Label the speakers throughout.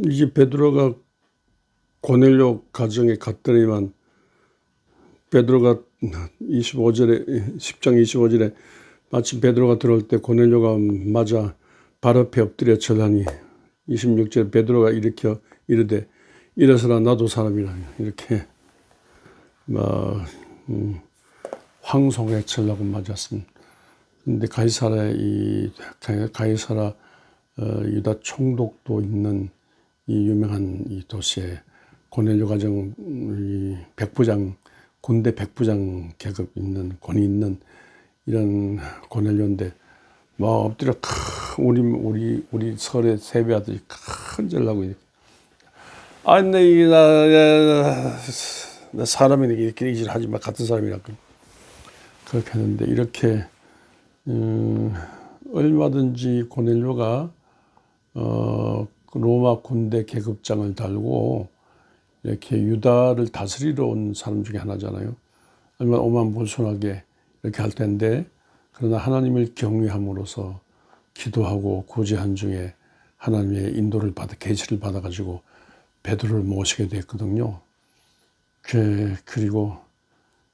Speaker 1: 이제 베드로가 고넬료 가정에 갔더니만 베드로가 25절에 10장 25절에 마침 베드로가 들어올 때 고넬료가 맞아 발 앞에 엎드려 절하니 26절에 베드로가 일으켜 이르되 일어서라 나도 사람이라 이렇게 황송에 절라고 맞았습니다. 근데 가이사라 유다 총독도 있는 이 유명한 이 도시에 고넬료 가정 이 백부장 군대 백부장 계급 있는 권위 있는 이런 고넬료인데 막 엎드려 우리 설에 세배하듯이 큰 절라고 이렇게 아니 나 사람이니까 이렇게 이질하지 마 같은 사람이라 그렇게 했는데 이렇게 얼마든지 고넬료가 로마 군대 계급장을 달고 이렇게 유다를 다스리러 온 사람 중에 하나잖아요. 얼마나 오만불손하게 이렇게 할 텐데 그러나 하나님을 경외함으로써 기도하고 구제한 중에 하나님의 인도를 계시를 받아가지고 베드로를 모시게 됐거든요. 그리고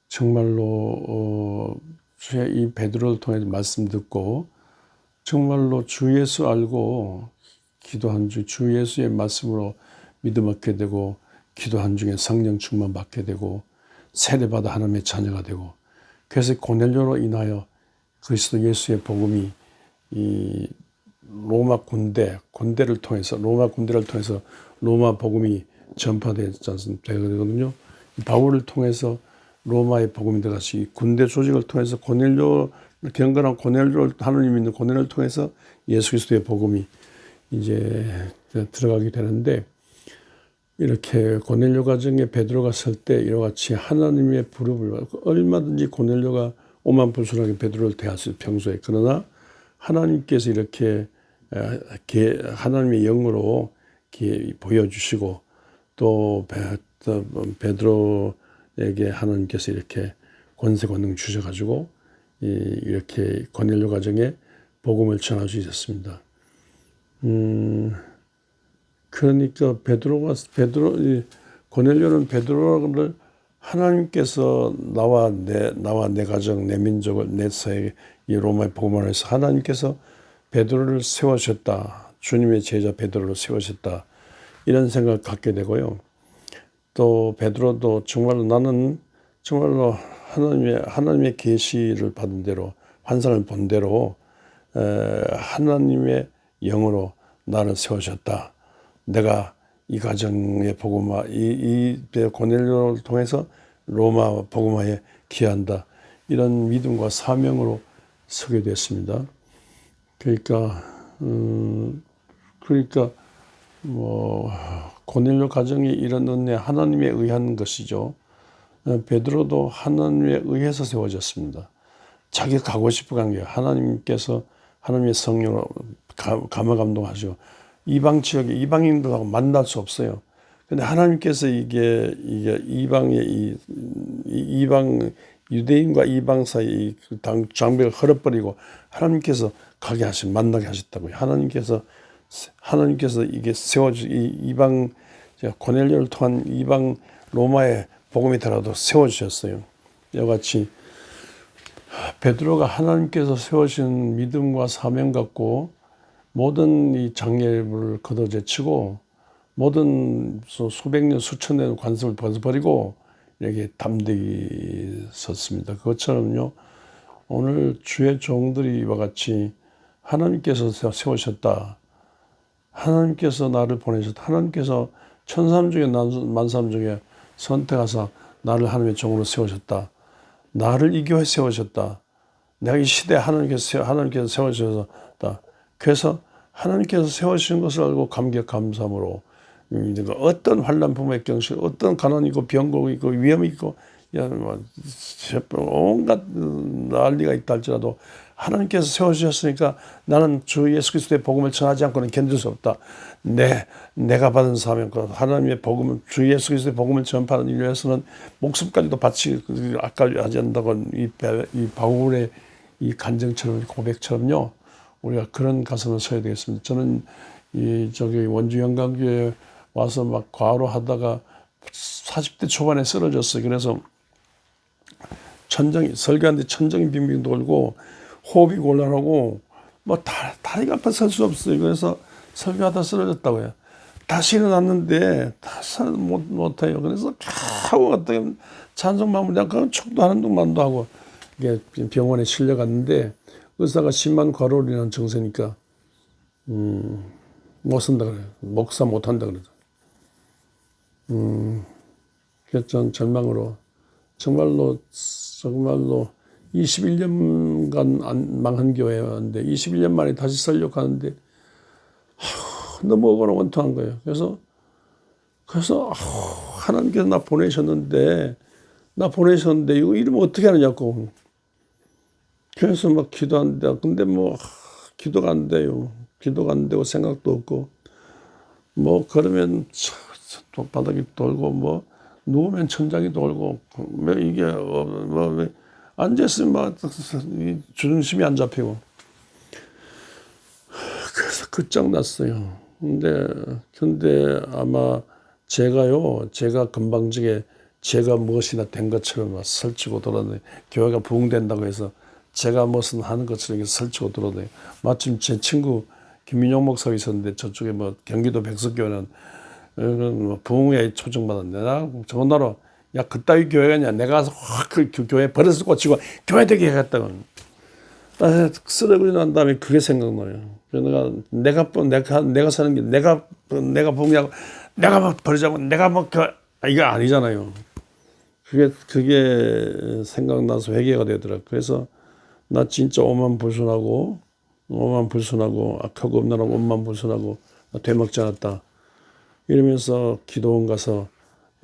Speaker 1: 정말로 이 베드로를 통해 말씀 듣고 정말로 주 예수 알고 기도한 주 예수의 말씀으로 믿음 얻게 되고 기도한 중에 성령 충만 받게 되고 세례받아 하나님의 자녀가 되고 그래서 고넬료로 인하여 그리스도 예수의 복음이 이 로마 군대를 통해서 로마 복음이 전파되거든요. 바울을 통해서 로마의 복음이 들어가시 군대 조직을 통해서 경건한 고넬료를 하나님 믿는 고넬료를 통해서 예수 그리스도의 복음이 이제 들어가게 되는데 이렇게 고넬료 가정에 베드로가 설 때 이와 같이 하나님의 부름을 받고 얼마든지 고넬료가 오만불손하게 베드로를 대하실 평소에 그러나 하나님께서 이렇게 하나님의 영으로 보여주시고 또 베드로에게 하나님께서 이렇게 권세 권능 주셔가지고 이렇게 고넬료 가정에 복음을 전할 수 있었습니다. 그러니까 고넬료는 베드로를 하나님께서 나와 내 가정, 내 민족을 내 사회 이 로마의 복음 안에서 하나님께서 베드로를 세우셨다. 주님의 제자 베드로를 세우셨다. 이런 생각을 갖게 되고요. 또 베드로도 정말로 나는 정말로 하나님의 계시를 받은 대로 환상을 본 대로 하나님의 영으로 나를 세우셨다. 내가 이 가정의 복음화, 이 고넬료를 통해서 로마 복음화에 기여한다. 이런 믿음과 사명으로 서게 됐습니다. 그러니까 고넬료 가정이 이런 은혜 하나님에 의한 것이죠. 베드로도 하나님에 의해서 세워졌습니다. 자기가 가고 싶어 간 게 하나님께서 하나님의 성령으로 감화 감동하시고 이방 지역에 이방인들하고 만날 수 없어요. 근데 하나님께서 이게 이방의 이방 유대인과 이방 사이 장벽을 헐어버리고 하나님께서 만나게 하셨다고요. 하나님께서 이게 이방 고넬료를 통한 이방 로마의 복음이 더라도 세워주셨어요. 이와 같이 베드로가 하나님께서 세우신 믿음과 사명 갖고 모든 이 장애물을 걷어제치고 모든 수백 년 수천 년 관습을 벗어버리고 이렇게 담대히 섰습니다. 그것처럼요 오늘 주의 종들이 이와 같이 하나님께서 세우셨다. 하나님께서 나를 보내셨다. 하나님께서 천사람 중에 만사람 중에 선택하사 나를 하나님의 종으로 세우셨다. 나를 이 교회에 세우셨다. 내가 이 시대에 하나님께서 세우셨다. 그래서 하나님께서 세우신 것을 알고 감격 감사함으로 어떤 환난 부모의 경실, 어떤 가난이고 병고가 있고 위험이 있고 온갖 난리가 있다 할지라도 하나님께서 세워주셨으니까 나는 주 예수 그리스도의 복음을 전하지 않고는 견딜 수 없다. 내가 받은 사명과 하나님의 복음을 주 예수 그리스도의 복음을 전파하는 일을 위해서는 목숨까지도 아까워하지 않는다고 이 바울의 이 간증처럼 고백처럼요. 우리가 그런 가슴을 서야 되겠습니다. 저는 이 저기 원주 영광교회 와서 막 과로 하다가 40대 초반에 쓰러졌어요. 그래서 설교하는데 천정이 빙빙 돌고 호흡이 곤란하고 뭐 다리가 아파 설 수 없어요. 그래서 설교하다 쓰러졌다고요. 다시 일어났는데 다시 못해요. 그래서 하고 갔다 찬송 마무리하고 축도하는 동만도 하고 이게 병원에 실려갔는데 의사가 심한 과로로 인한 증세니까 못 쓴다 그래요. 목사 못 한다 그러죠. 그래서 전 절망으로 정말로 21년간 망한 교회였는데 21년 만에 다시 설교하는데 너무 원통한 거예요. 그래서 하나님께서 나 보내셨는데 이거 이러면 어떻게 하느냐고. 그래서 막 기도한다. 근데 뭐 기도가 안 돼요. 기도가 안 되고 생각도 없고 뭐 그러면 바닥이 돌고 뭐 누우면 천장이 돌고 이게 뭐 앉아있으면 막 중심이 안 잡히고 그래서 끝장났어요. 근데 아마 제가 건방지게 제가 무엇이나 된 것처럼 막 설치고 돌아다니 교회가 부흥된다고 해서 제가 무슨 하는 것처럼 설치고 돌아다니 마침 제 친구 김민용 목사가 있었는데 저쪽에 뭐 경기도 백석교회는 뭐 부흥회에 초청받았는데 나 전화로 야 그따위 교회가 아니야 내가 가서 확 그 교회 버릇을 고치고 교회 되게 해갔다고 쓰러지고 난 다음에 그게 생각나요. 그래서 내가 사는 게 내가 부흥회하고 내가 막 버리자고 내가 막 이거 아니잖아요. 그게 생각나서 회개가 되더라. 그래서 나 진짜 오만불순하고 악하고 없나라고 오만불순하고 되먹지 않았다. 이러면서 기도원 가서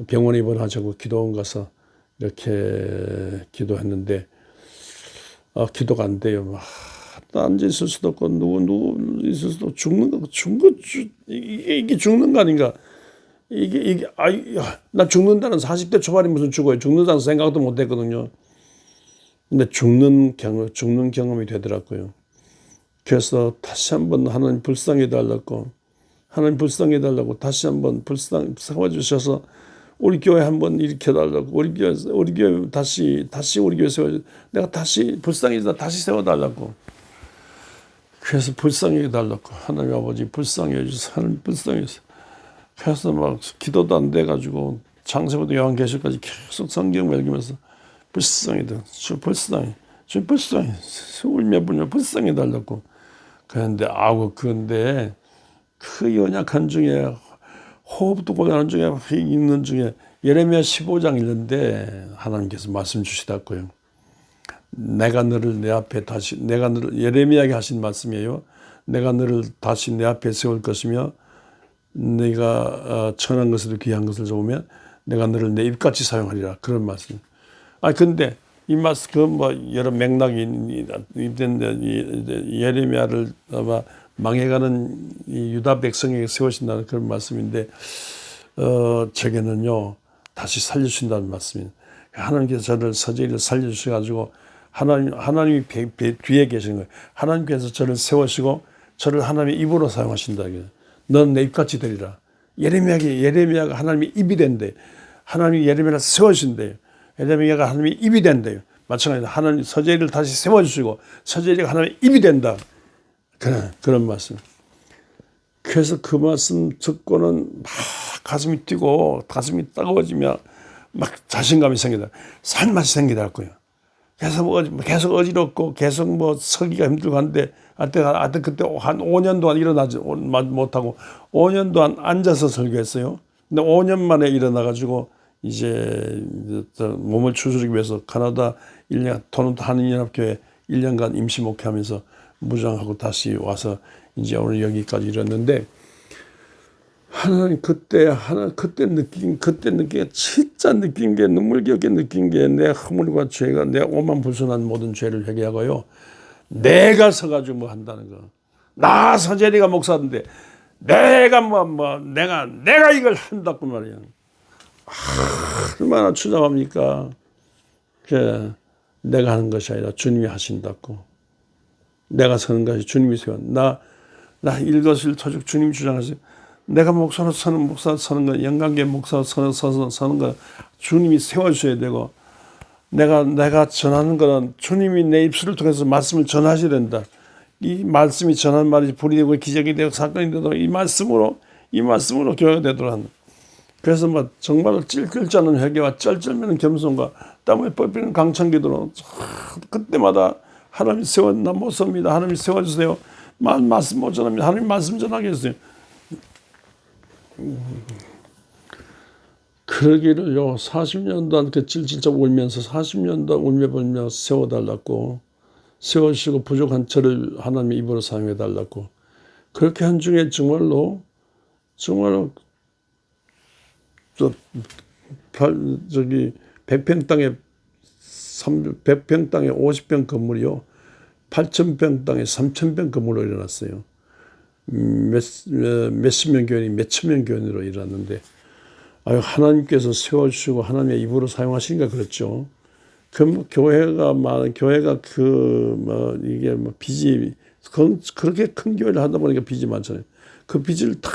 Speaker 1: 병원에 입원하자고 기도원 가서 이렇게 기도했는데 기도가 안 돼요. 앉아 있을 수도 없고 누구 있을 수도 없고 이게 죽는 거 아닌가? 나 죽는다는 40대 초반이 무슨 죽어요? 죽는다는 생각도 못 했거든요. 근데 죽는 경험이 되더라고요. 그래서 다시 한번 하나님 불쌍히 달라고 다시 한번 세워주셔서 우리 교회 한번 일으켜달라고 우리 교회 다시 우리 교회 내가 다시 불쌍히 다시 세워달라고 그래서 불쌍히 달라고 하나님 아버지 불쌍히 해주세요. 하나님 불쌍히 해주세요. 그래서 막 기도도 안 돼가지고 창세부터 요한계시록까지 계속 성경 읽으면서 주 불쌍히 울며 불쌍히 달라고 그런데 근데 그 연약한 중에 호흡도 곤란한 중에 있는 중에 예레미야 15장 읽는데 하나님께서 말씀 주시더라고요. 내가 너를 내 앞에 다시 예레미야에게 하신 말씀이에요. 내가 너를 다시 내 앞에 세울 것이며 네가 천한 것을 귀한 것을 좋으면 내가 너를 내 입같이 사용하리라. 그런 말씀. 근데 이 말씀 여러 맥락이 있는데 예레미야를 아마 망해가는 이 유다 백성에게 세우신다는 그런 말씀인데 제게는요 다시 살려주신다는 말씀입니다. 하나님께서 저를 서재리를 살려주셔가지고 하나님이 뒤에 계시는 거예요. 하나님께서 저를 세우시고 저를 하나님의 입으로 사용하신다. 넌 내 입같이 되리라. 예레미야가 하나님의 입이 된대. 하나님이 예레미야를 세워주신대요. 예레미야가 하나님의 입이 된대요. 마찬가지로 하나님 서재리를 다시 세워주시고 서재리가 하나님의 입이 된다. 그런 말씀. 그래서 그 말씀 듣고는 막 가슴이 뛰고 가슴이 따가워지며 막 자신감이 생기다. 살맛이 생기더라고요. 계속 어지럽고 계속 서기가 힘들고 한데 하여튼 그때 한 5년 동안 일어나지 못하고 5년 동안 앉아서 설교했어요. 근데 5년 만에 일어나가지고 이제 몸을 추스르기 위해서 카나다 1년 토론토 한인연합교회 1년간 임시 목회하면서 무장하고 다시 와서 이제 오늘 여기까지 이뤘는데 하나님 그때 진짜 느낀 게 눈물겹게 느낀 게 내 허물과 죄가 내 오만불순한 모든 죄를 회개하고요. 내가 서가지고 뭐 한다는 거. 나 서재리가 목사인데 내가 내가 이걸 한다고 말이야. 얼마나 추잡합니까? 내가 하는 것이 아니라 주님이 하신다고. 내가 서는 것이 주님이 세워. 나 일거수일투족 주님 주장하세요. 내가 목사로 서는 거, 영광계 목사로 서는 거 주님이 세워주셔야 되고, 내가 전하는 거는 주님이 내 입술을 통해서 말씀을 전하셔야 된다. 이 말씀이 전한 말이 불이 되고 기적이 되고 사건이 되도록 이 말씀으로 교회가 되도록 한다. 그래서 정말 찔끓지 않은 회개와 쩔쩔매는 겸손과 땀을 뻘뻘이는 강창기도로 그때마다 하나님 나 못 섭니다. 하나님 세워주세요. 말씀 못 전합니다. 하나님 말씀 전하게 해주세요. 그러기를요 40년도 그 찔찔쩍 울면서 40년도 울며불며 세워달라고, 세워주시고 부족한 저를 하나님의 입으로 사용해달라고, 그렇게 한 중에 정말로 저기 100평 땅에 50평 건물이요 8,000평 땅에 3,000평 건물로 일어났어요. 몇십 명 교인이 몇천 명 교인으로 일어났는데, 하나님께서 세워주시고 하나님의 입으로 사용하시니까 그렇죠. 교회가 이게 빚이 그렇게 큰 교회를 하다 보니까 빚이 많잖아요. 그 빚을 다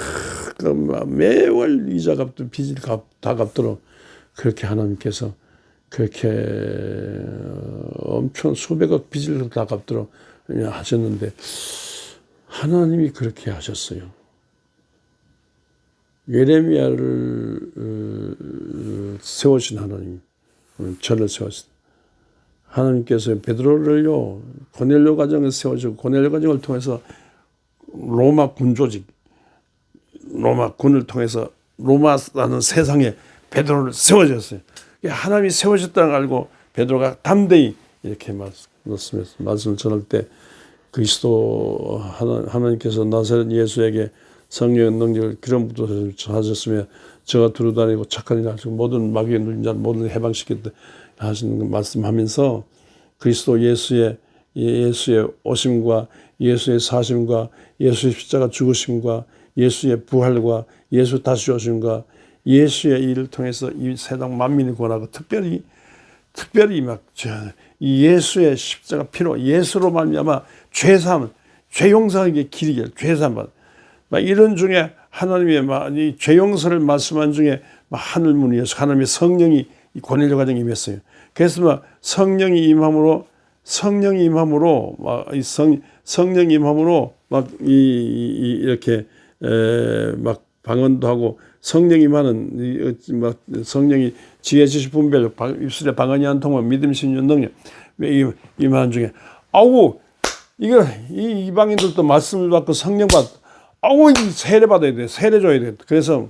Speaker 1: 매월 이자 갚도 빚을 다 갚도록 그렇게 하나님께서 그렇게 엄청 수백억 빚을 다 갚도록 하셨는데, 하나님이 그렇게 하셨어요. 예레미야를 세우신 하나님, 저를 세우신 하나님께서 베드로를요 고넬료 가정을 세워주고, 고넬료 가정을 통해서 로마 군 조직, 로마 군을 통해서 로마라는 세상에 베드로를 세워줬어요. 하나님이 세우셨다는 걸 알고 베드로가 담대히 이렇게 말씀을 전할 때, 그리스도 하나님께서 나사렛 예수에게 성령의 능력을 기름 부어서 하셨으며 저가 두루다니고 착한 일 하시고 모든 마귀의 눌린 자를 모든 해방시켰다 하시는 말씀하면서, 그리스도 예수의 오심과 예수의 사심과 예수의 십자가 죽으심과 예수의 부활과 예수 다시 오심과 예수의 일을 통해서 이 세상 만민이 구원하고, 특별히 이 예수의 십자가 피로 예수로 말미암아 죄사함, 죄용서에게 길이게 죄사함 이런 중에 하나님의 이 죄용서를 말씀한 중에 하늘문이어서 하나님의 성령이 이 고넬료 가정에 임했어요. 그래서 성령이 임함으로 이렇게 방언도 하고, 성령이 많은 성령이 지혜 지식 분별 입술에 방언이 안 통하면 믿음 신유 능력 임하는 중에 이거 이 이방인들도 말씀을 받고 성령 세례 받아야 돼. 세례 줘야 돼. 그래서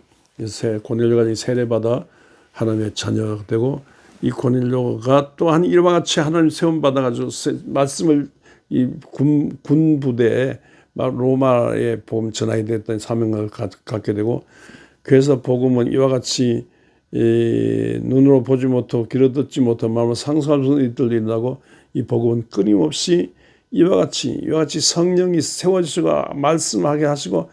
Speaker 1: 고넬료가 세례 받아 하나님의 자녀가 되고, 이 고넬료가 또한 이와 같이 하나님 세움 받아가지고 말씀을 이 군 부대에 로마에 복음 전하게 됐던 사명을 갖게 되고, 그래서 복음은 이와 같이 눈으로 보지 못하고 귀로 듣지 못하고 마음으로 상상할 수 있는 일들이 일어나고, 이 복음은 끊임없이 이와 같이 성령이 세워주시고 말씀하게 하시고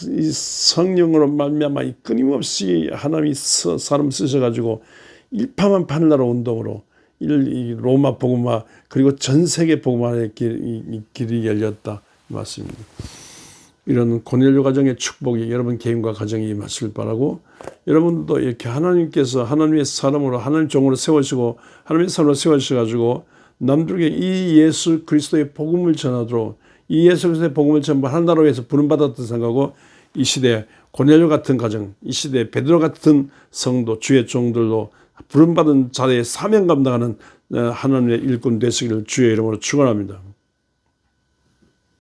Speaker 1: 이 성령으로 말미암아 끊임없이 하나님이 사람 쓰셔가지고 일파만 판나라 운동으로 이 로마 복음화 그리고 전 세계 복음화의 길이 열렸다 맞습니다. 이런 고넬료 가정의 축복이 여러분 개인과 가정에 임하시길 바라고, 여러분도 이렇게 하나님께서 하나님의 사람으로 하나님 종으로 세우시고 하나님의 사람으로 세우셔가지고 남들에게 이 예수 그리스도의 복음을 전하도록, 이 예수 그리스도의 복음을 전부 하나로 위해서 부름받았던 생각하고, 이 시대에 고넬료 같은 가정, 이 시대에 베드로 같은 성도, 주의 종들로 부름받은 자리에 사명 감당하는 하나님의 일꾼 되시기를 주의 이름으로 축원합니다.